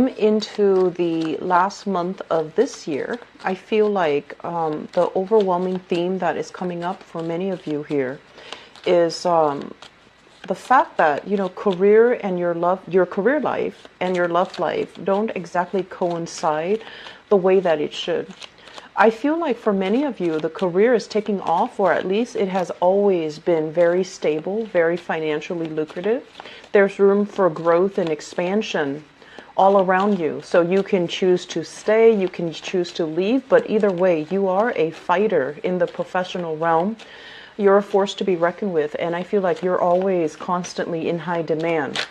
Into the last month of this year, I feel like the overwhelming theme that is coming up for many of you here is the fact that, you know, career and your career life and your love life don't exactly coincide the way that it should. I feel like for many of you, the career is taking off, or at least it has always been very stable, very financially lucrative. There's room for growth and expansion all around you. So you can choose to stay, you can choose to leave, but either way, you are a fighter in the professional realm. You're a force to be reckoned with, and I feel like you're always constantly in high demand.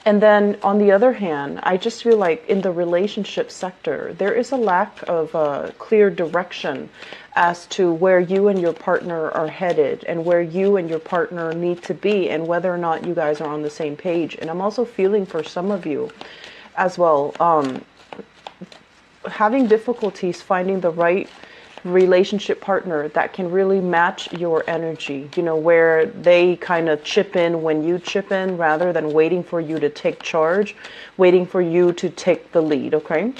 And then on the other hand, I just feel like in the relationship sector, there is a lack of clear direction as to where you and your partner are headed and where you and your partner need to be and whether or not you guys are on the same page. And I'm also feeling for some of you as well, having difficulties finding the right relationship partner that can really match your energy, you know, where they kind of chip in when you chip in rather than waiting for you to take charge, waiting for you to take the lead, okay?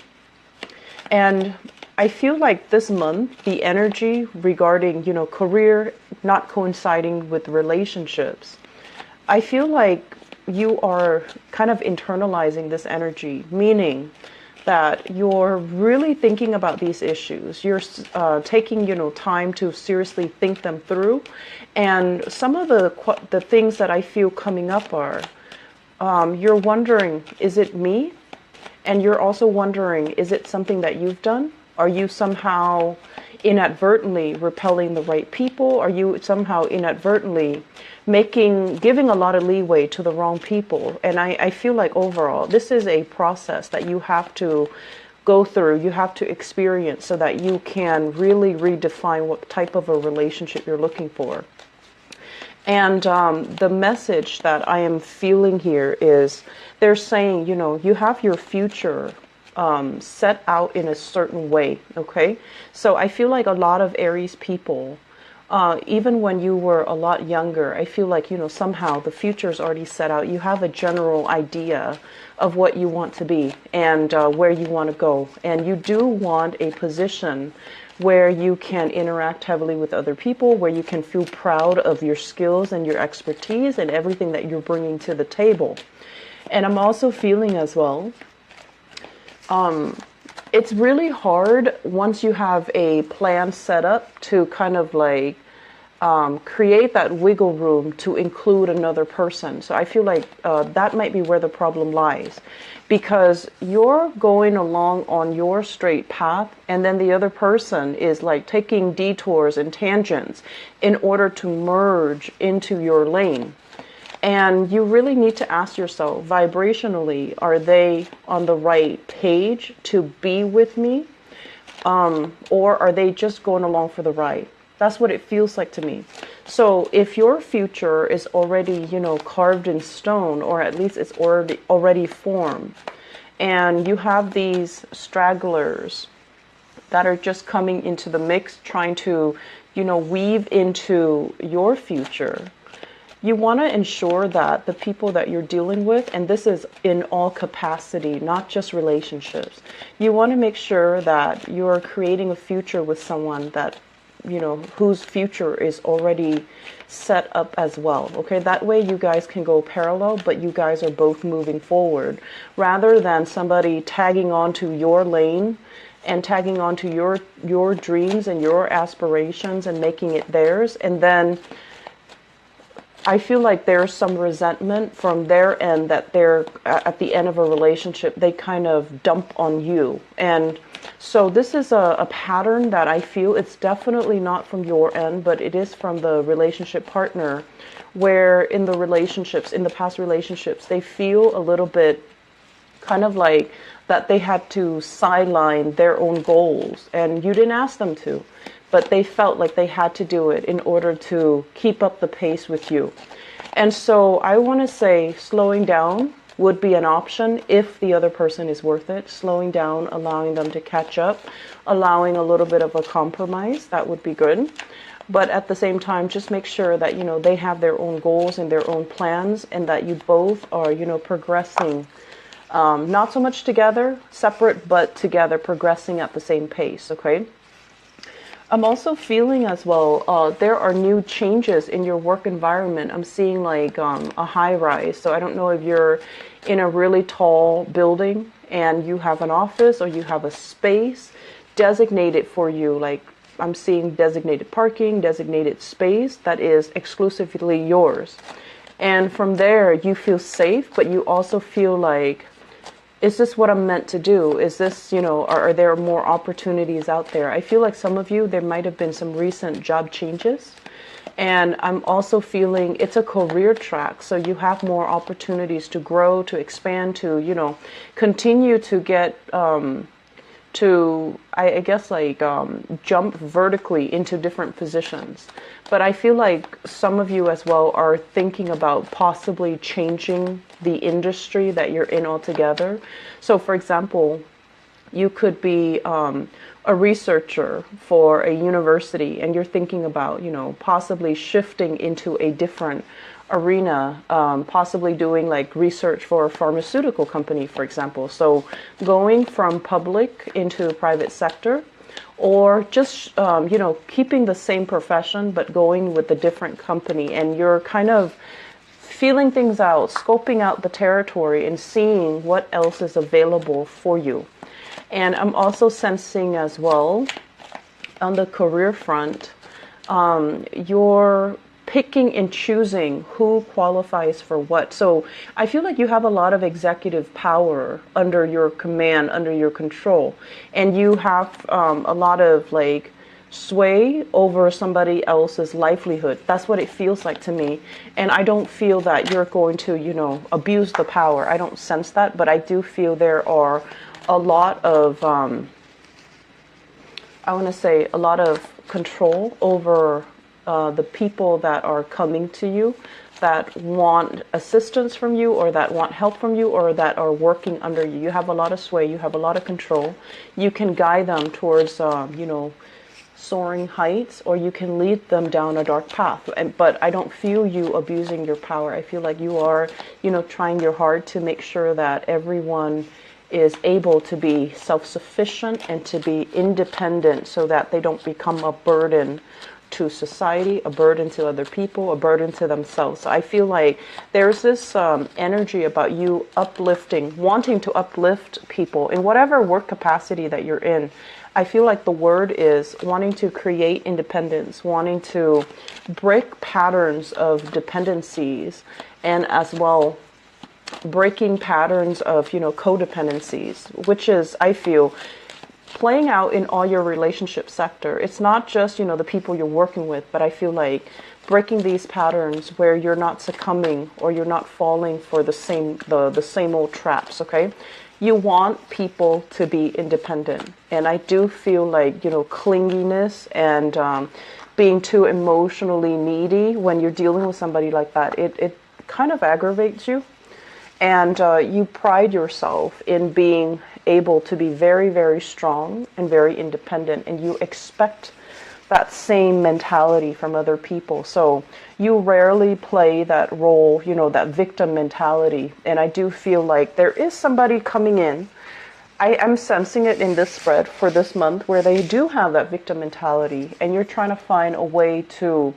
And I feel like this month, the energy regarding, you know, career not coinciding with relationships, I feel like you are kind of internalizing this energy, meaning that you're really thinking about these issues. You're taking, you know, time to seriously think them through. And some of the things that I feel coming up are, you're wondering, is it me? And you're also wondering, is it something that you've done? Are you somehow inadvertently repelling the right people? Are you somehow inadvertently giving a lot of leeway to the wrong people? And I feel like overall, this is a process that you have to go through, you have to experience so that you can really redefine what type of a relationship you're looking for. And the message that I am feeling here is they're saying, you know, you have your future set out in a certain way, okay? So I feel like a lot of Aries people, even when you were a lot younger, I feel like, you know, somehow the future is already set out. You have a general idea of what you want to be and where you want to go. And you do want a position where you can interact heavily with other people, where you can feel proud of your skills and your expertise and everything that you're bringing to the table. And I'm also feeling as well, it's really hard once you have a plan set up to kind of like create that wiggle room to include another person. So I feel like that might be where the problem lies, because you're going along on your straight path and then the other person is like taking detours and tangents in order to merge into your lane. And you really need to ask yourself, vibrationally, are they on the right page to be with me? Or are they just going along for the ride? That's what it feels like to me. So if your future is already, you know, carved in stone, or at least it's already formed, and you have these stragglers that are just coming into the mix, trying to, you know, weave into your future, you want to ensure that the people that you're dealing with, and this is in all capacity, not just relationships, you want to make sure that you're creating a future with someone that, you know, whose future is already set up as well. Okay, that way you guys can go parallel, but you guys are both moving forward, rather than somebody tagging onto your lane and tagging onto your dreams and your aspirations and making it theirs. And then I feel like there's some resentment from their end that they're at the end of a relationship, they kind of dump on you. And so this is a pattern that I feel it's definitely not from your end, but it is from the relationship partner, where in the past relationships, they feel a little bit kind of like that they had to sideline their own goals, and you didn't ask them to, but they felt like they had to do it in order to keep up the pace with you. And so I want to say slowing down would be an option if the other person is worth it. Slowing down, allowing them to catch up, allowing a little bit of a compromise, that would be good. But at the same time, just make sure that, you know, they have their own goals and their own plans, and that you both are, you know, progressing Not so much together, separate, but together, progressing at the same pace, okay? I'm also feeling as well, there are new changes in your work environment. I'm seeing like a high rise. So I don't know if you're in a really tall building and you have an office or you have a space designated for you. Like I'm seeing designated parking, designated space that is exclusively yours. And from there, you feel safe, but you also feel like, is this what I'm meant to do? Is this, are there more opportunities out there? I feel like some of you, there might have been some recent job changes. And I'm also feeling it's a career track. So you have more opportunities to grow, to expand, to, continue to get, I guess, like jump vertically into different positions. But I feel like some of you as well are thinking about possibly changing the industry that you're in altogether. So for example, you could be a researcher for a university and you're thinking about, possibly shifting into a different arena, possibly doing like research for a pharmaceutical company, for example. So going from public into private sector, or just, keeping the same profession, but going with a different company. And you're kind of feeling things out, scoping out the territory and seeing what else is available for you. And I'm also sensing as well on the career front, you're picking and choosing who qualifies for what. So I feel like you have a lot of executive power under your command, under your control, and you have a lot of like sway over somebody else's livelihood. That's what it feels like to me. And I don't feel that you're going to, abuse the power. I don't sense that, but I do feel there are a lot of, I want to say, a lot of control over the people that are coming to you, that want assistance from you, or that want help from you, or that are working under you. You have a lot of sway, you have a lot of control. You can guide them towards, soaring heights, or you can lead them down a dark path. But I don't feel you abusing your power. I feel like you are, trying your hard to make sure that everyone is able to be self-sufficient and to be independent so that they don't become a burden to society, a burden to other people, a burden to themselves. So I feel like there's this energy about you uplifting, wanting to uplift people in whatever work capacity that you're in. I feel like the word is wanting to create independence, wanting to break patterns of dependencies, and as well breaking patterns of, codependencies, which is, I feel, playing out in all your relationship sector. It's not just, the people you're working with, but I feel like breaking these patterns where you're not succumbing or you're not falling for the same old traps, okay? You want people to be independent. And I do feel like, clinginess and being too emotionally needy when you're dealing with somebody like that, it kind of aggravates you. And you pride yourself in being able to be very, very strong and very independent, and you expect that same mentality from other people. So you rarely play that role, that victim mentality. And I do feel like there is somebody coming in. I am sensing it in this spread for this month where they do have that victim mentality, and you're trying to find a way to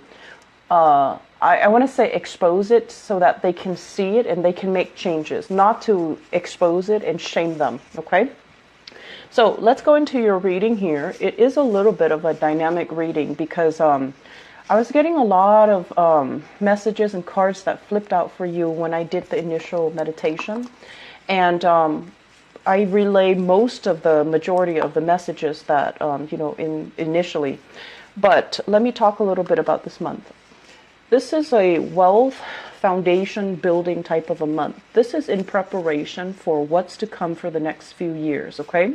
I want to say expose it so that they can see it and they can make changes, not to expose it and shame them, okay? So let's go into your reading here. It is a little bit of a dynamic reading because I was getting a lot of messages and cards that flipped out for you when I did the initial meditation. And I relayed most of the majority of the messages that, initially. But let me talk a little bit about this month. This is a wealth foundation building type of a month. This is in preparation for what's to come for the next few years, okay?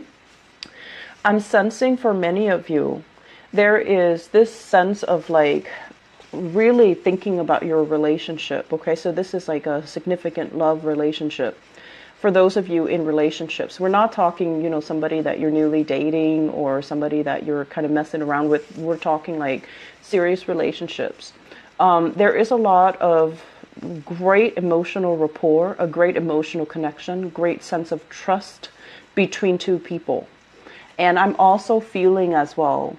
I'm sensing for many of you, there is this sense of like really thinking about your relationship, okay? So this is like a significant love relationship. For those of you in relationships, we're not talking, somebody that you're newly dating or somebody that you're kind of messing around with. We're talking like serious relationships. There is a lot of great emotional rapport, a great emotional connection, great sense of trust between two people. And I'm also feeling as well,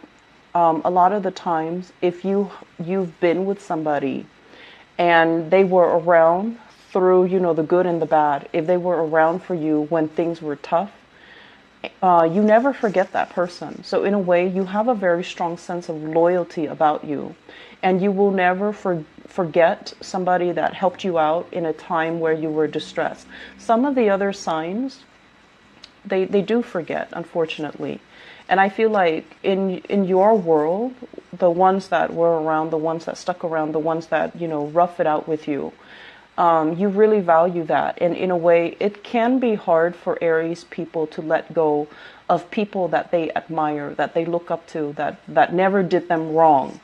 a lot of the times, if you've been with somebody and they were around through, the good and the bad, if they were around for you when things were tough, you never forget that person. So in a way, you have a very strong sense of loyalty about you, and you will never forget somebody that helped you out in a time where you were distressed. Some of the other signs, they do forget, unfortunately. And I feel like in your world, the ones that were around, the ones that stuck around, the ones that, rough it out with you, you really value that. And in a way, it can be hard for Aries people to let go of people that they admire, that they look up to, that never did them wrong.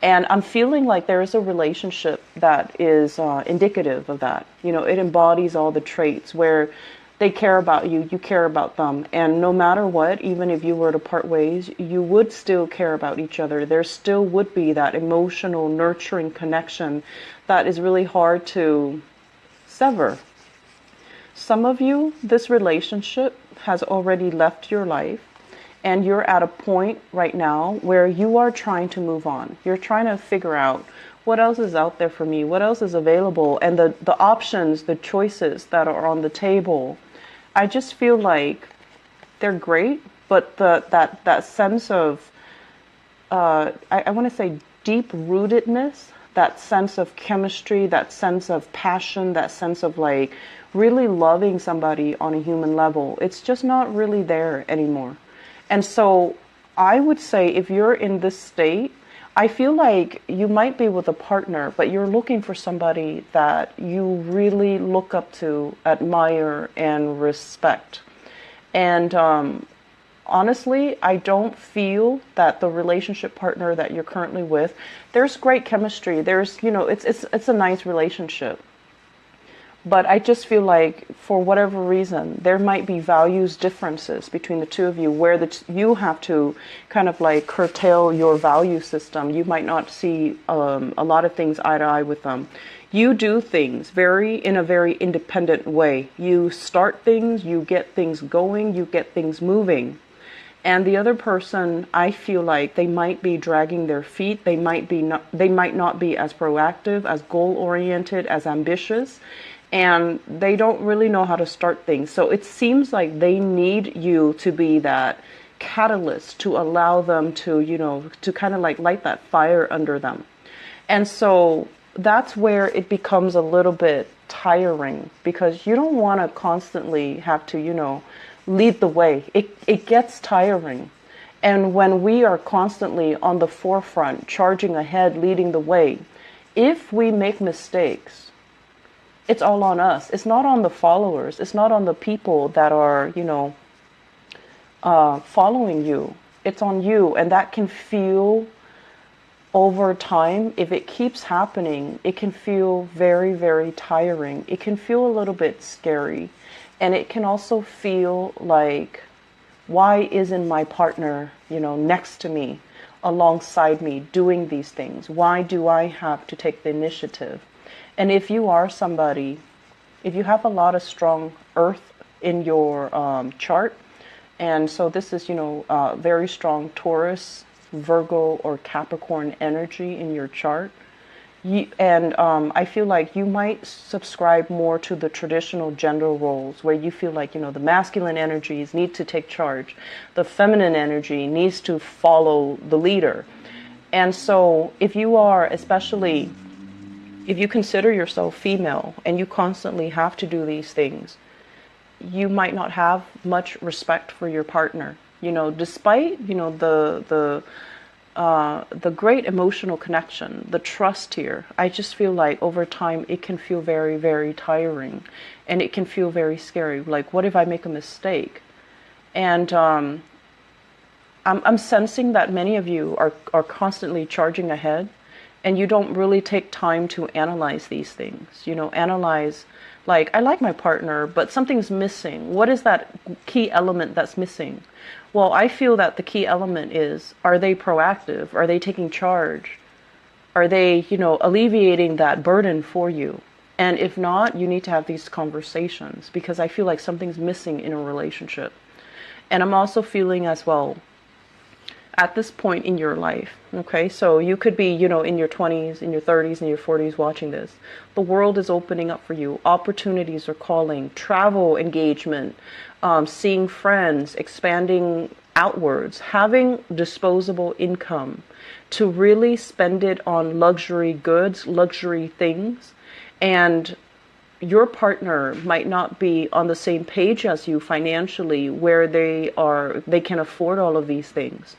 And I'm feeling like there is a relationship that is indicative of that. It embodies all the traits where they care about you, you care about them. And no matter what, even if you were to part ways, you would still care about each other. There still would be that emotional, nurturing connection that is really hard to sever. Some of you, this relationship has already left your life, and you're at a point right now where you are trying to move on. You're trying to figure out what else is out there for me, what else is available, and the options, the choices that are on the table. I just feel like they're great, but that sense of, I want to say deep rootedness, that sense of chemistry, that sense of passion, that sense of like really loving somebody on a human level, it's just not really there anymore. And so I would say if you're in this state, I feel like you might be with a partner, but you're looking for somebody that you really look up to, admire, and respect. And honestly, I don't feel that the relationship partner that you're currently with, there's great chemistry. There's, it's a nice relationship. But I just feel like for whatever reason, there might be values differences between the two of you where you have to kind of like curtail your value system. You might not see a lot of things eye to eye with them. You do things in a very independent way. You start things, you get things going, you get things moving. And the other person, I feel like they might be dragging their feet. They might not be as proactive, as goal-oriented, as ambitious. And they don't really know how to start things. So it seems like they need you to be that catalyst to allow them to, to kind of like light that fire under them. And so that's where it becomes a little bit tiring, because you don't want to constantly have to, lead the way. It gets tiring. And when we are constantly on the forefront, charging ahead, leading the way, if we make mistakes, it's all on us. It's not on the followers. It's not on the people that are, following you. It's on you. And that can feel, over time, if it keeps happening, it can feel very, very tiring. It can feel a little bit scary. And it can also feel like, why isn't my partner, next to me, alongside me, doing these things? Why do I have to take the initiative? And if you are somebody, if you have a lot of strong earth in your chart, and so this is, very strong Taurus, Virgo, or Capricorn energy in your chart, I feel like you might subscribe more to the traditional gender roles where you feel like, the masculine energies need to take charge. The feminine energy needs to follow the leader. And so if you are, especially if you consider yourself female and you constantly have to do these things, you might not have much respect for your partner. Despite, the great emotional connection, the trust here, I just feel like over time it can feel very, very tiring, and it can feel very scary. Like, what if I make a mistake? And I'm sensing that many of you are constantly charging ahead, and you don't really take time to analyze these things. Analyze, like, I like my partner, but something's missing. What is that key element that's missing? Well, I feel that the key element is, are they proactive? Are they taking charge? Are they, alleviating that burden for you? And if not, you need to have these conversations, because I feel like something's missing in a relationship. And I'm also feeling as well, at this point in your life, okay? So you could be, in your 20s, in your 30s, in your 40s watching this. The world is opening up for you. Opportunities are calling. Travel engagement, seeing friends, expanding outwards, having disposable income to really spend it on luxury goods, luxury things. And your partner might not be on the same page as you financially, where they can afford all of these things.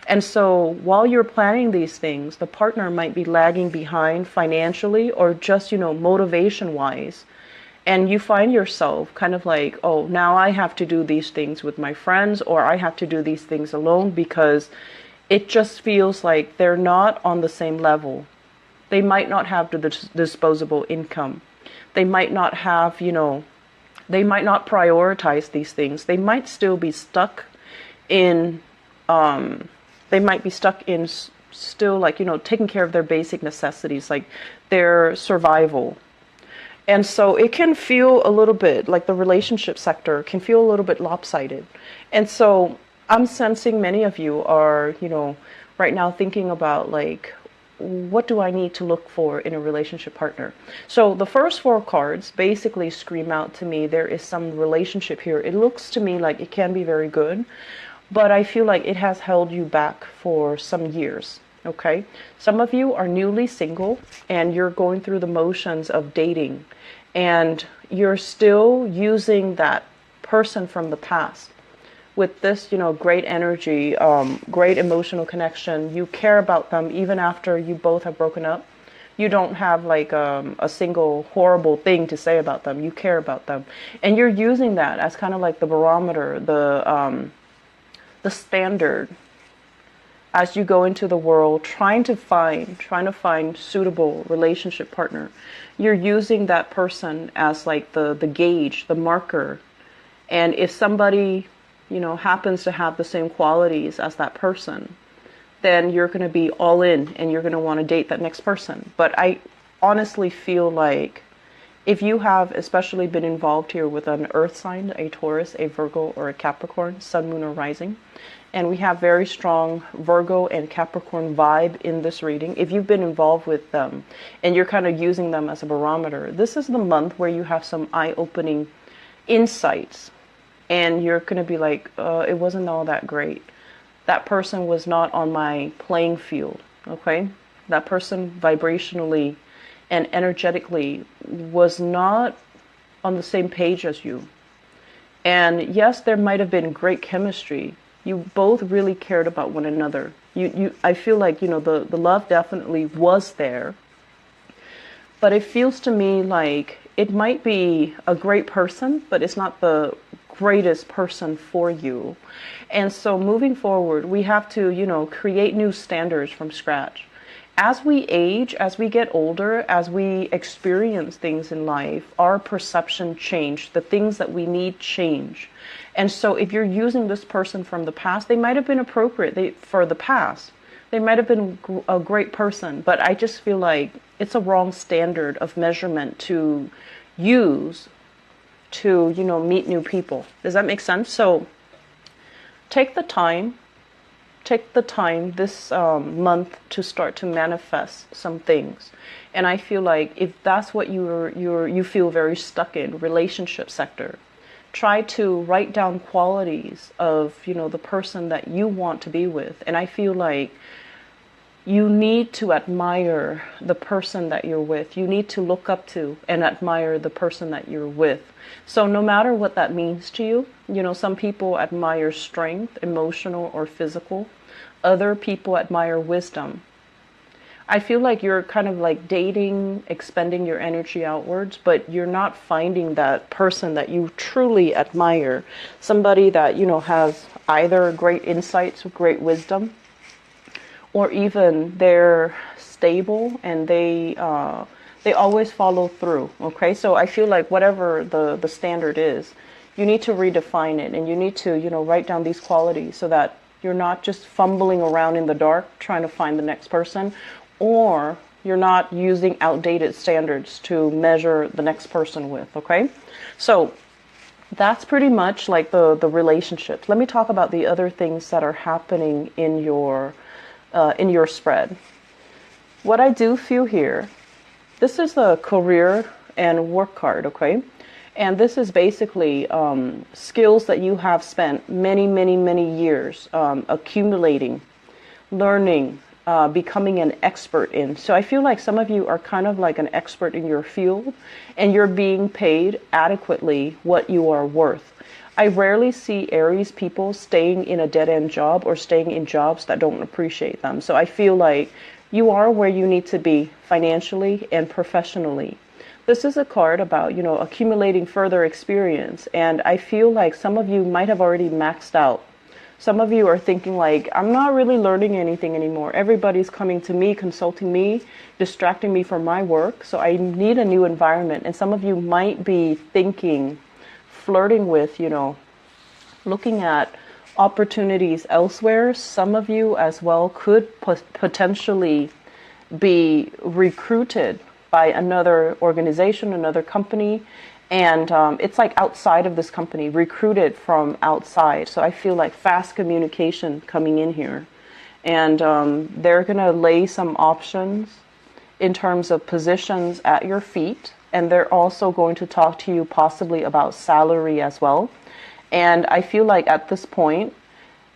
And so while you're planning these things, the partner might be lagging behind financially, or just, motivation wise. And you find yourself kind of like, oh, now I have to do these things with my friends, or I have to do these things alone, because it just feels like they're not on the same level. They might not have the disposable income. They might not have, they might not prioritize these things. They might still be stuck in, still like, taking care of their basic necessities, like their survival. And so it can feel a little bit like the relationship sector can feel a little bit lopsided. And so I'm sensing many of you are, right now thinking about like, what do I need to look for in a relationship partner? So the first 4 cards basically scream out to me, there is some relationship here. It looks to me like it can be very good, but I feel like it has held you back for some years. Okay. Some of you are newly single and you're going through the motions of dating, and you're still using that person from the past with this, great energy, great emotional connection. You care about them even after you both have broken up. You don't have like a single horrible thing to say about them. You care about them, and you're using that as kind of like the barometer, the standard, as you go into the world, trying to find suitable relationship partner. You're using that person as like the gauge, the marker. And if somebody, happens to have the same qualities as that person, then you're going to be all in and you're going to want to date that next person. But I honestly feel like if you have especially been involved here with an earth sign, a Taurus, a Virgo, or a Capricorn, sun, moon, or rising, and we have very strong Virgo and Capricorn vibe in this reading. If you've been involved with them and you're kind of using them as a barometer, this is the month where you have some eye-opening insights. And you're going to be like, it wasn't all that great. That person was not on my playing field, okay? That person vibrationally and energetically was not on the same page as you. And yes, there might have been great chemistry. You both really cared about one another. I feel like, the love definitely was there. But it feels to me like it might be a great person, but it's not the greatest person for you. And so moving forward, we have to, create new standards from scratch. As we age, as we get older, as we experience things in life, our perception change. The things that we need change. And so if you're using this person from the past, they might have been appropriate for the past. They might have been a great person, but I just feel like it's a wrong standard of measurement to use to, meet new people. Does that make sense? So take the time this month to start to manifest some things. And I feel like if that's what you feel very stuck in, relationship sector, try to write down qualities of, the person that you want to be with. And I feel like you need to admire the person that you're with. You need to look up to and admire the person that you're with. So no matter what that means to you, some people admire strength, emotional or physical. Other people admire wisdom. I feel like you're kind of like dating, expending your energy outwards, but you're not finding that person that you truly admire. Somebody that, has either great insights, great wisdom, or even they're stable and they always follow through. Okay, so I feel like whatever the standard is, you need to redefine it, and you need to write down these qualities so that you're not just fumbling around in the dark trying to find the next person, or You're not using outdated standards to measure the next person with, okay? So that's pretty much like the relationships. Let me talk about the other things that are happening in your spread. What I do feel here, this is the career and work card, okay? And this is basically skills that you have spent many, many, many years accumulating, learning, becoming an expert in. So I feel like some of you are kind of like an expert in your field, and you're being paid adequately what you are worth. I rarely see Aries people staying in a dead-end job or staying in jobs that don't appreciate them. So I feel like you are where you need to be financially and professionally. This is a card about, accumulating further experience. And I feel like some of you might have already maxed out. Some of you are thinking like, I'm not really learning anything anymore. Everybody's coming to me, consulting me, distracting me from my work. So I need a new environment. And some of you might be thinking, flirting with, looking at opportunities elsewhere. Some of you as well could potentially be recruited by another organization, another company, and it's like outside of this company, recruited from outside. So I feel like fast communication coming in here, and they're going to lay some options in terms of positions at your feet, and they're also going to talk to you possibly about salary as well. And I feel like at this point,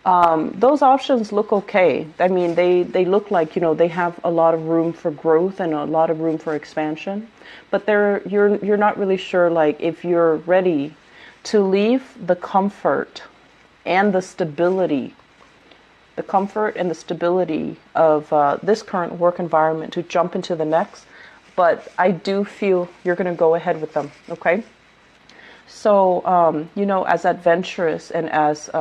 those options look okay. I mean, they look like, they have a lot of room for growth and a lot of room for expansion, but you're not really sure like if you're ready to leave the comfort and the stability of this current work environment to jump into the next. But I do feel you're going to go ahead with them. Okay. So, as adventurous and as,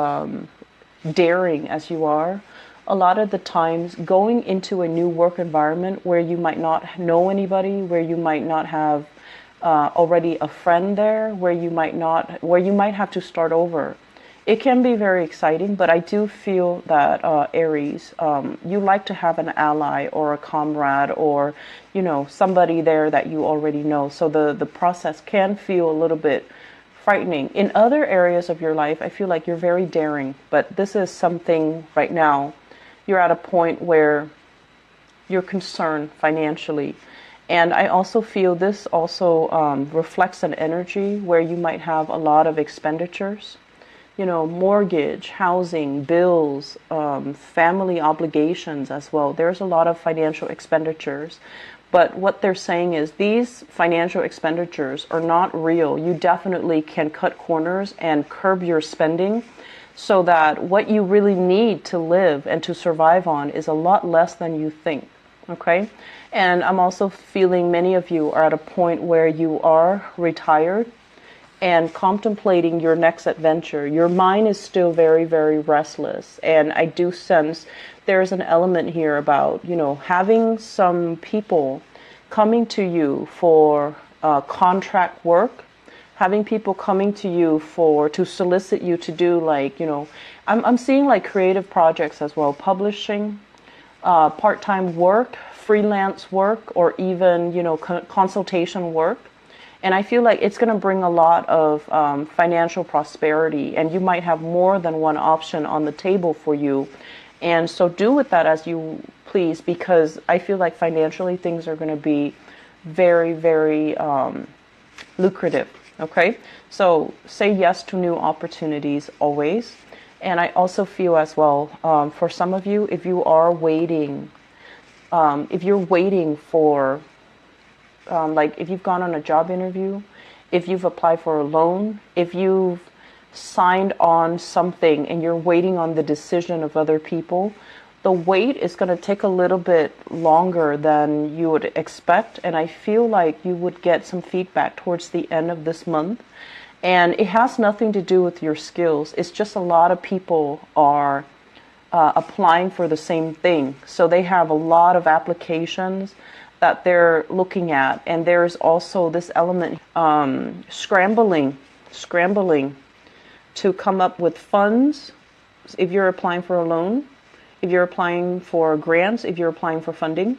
daring as you are, a lot of the times going into a new work environment where you might not know anybody, where you might not have already a friend there, where you might have to start over. It can be very exciting, but I do feel that Aries, you like to have an ally or a comrade or, somebody there that you already know. So the process can feel a little bit frightening. In other areas of your life, I feel like you're very daring, but this is something right now. You're at a point where you're concerned financially. And I also feel this also reflects an energy where you might have a lot of expenditures, mortgage, housing, bills, family obligations as well. There's a lot of financial expenditures. But what they're saying is these financial expenditures are not real. You definitely can cut corners and curb your spending so that what you really need to live and to survive on is a lot less than you think. Okay? And I'm also feeling many of you are at a point where you are retired and contemplating your next adventure. Your mind is still very, very restless. And I do sense there's an element here about, having some people coming to you for contract work, having people coming to you to solicit you to do like, I'm seeing like creative projects as well, publishing, part-time work, freelance work, or even, consultation work. And I feel like it's going to bring a lot of financial prosperity, and you might have more than one option on the table for you. And so do with that as you please, because I feel like financially things are going to be very, very lucrative. Okay? So say yes to new opportunities always. And I also feel as well, for some of you, if you are waiting, if you're waiting for, like if you've gone on a job interview, if you've applied for a loan, if you've signed on something and you're waiting on the decision of other people, the wait is going to take a little bit longer than you would expect. And I feel like you would get some feedback towards the end of this month. And it has nothing to do with your skills. It's just a lot of people are applying for the same thing. So they have a lot of applications that they're looking at. And there's also this element, scrambling to come up with funds if you're applying for a loan, if you're applying for grants, if you're applying for funding.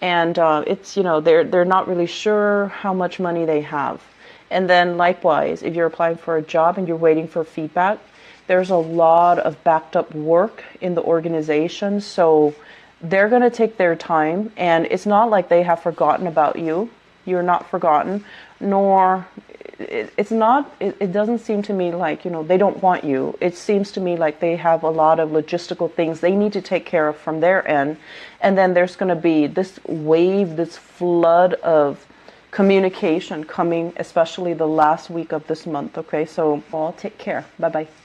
and it's, they're not really sure how much money they have. And then likewise, if you're applying for a job and you're waiting for feedback, there's a lot of backed up work in the organization. So they're going to take their time, and it's not like they have forgotten about you. You're not forgotten, nor it doesn't seem to me like, they don't want you. It seems to me like they have a lot of logistical things they need to take care of from their end. And then there's going to be this wave, this flood of communication coming, especially the last week of this month. Okay, so all take care. Bye-bye.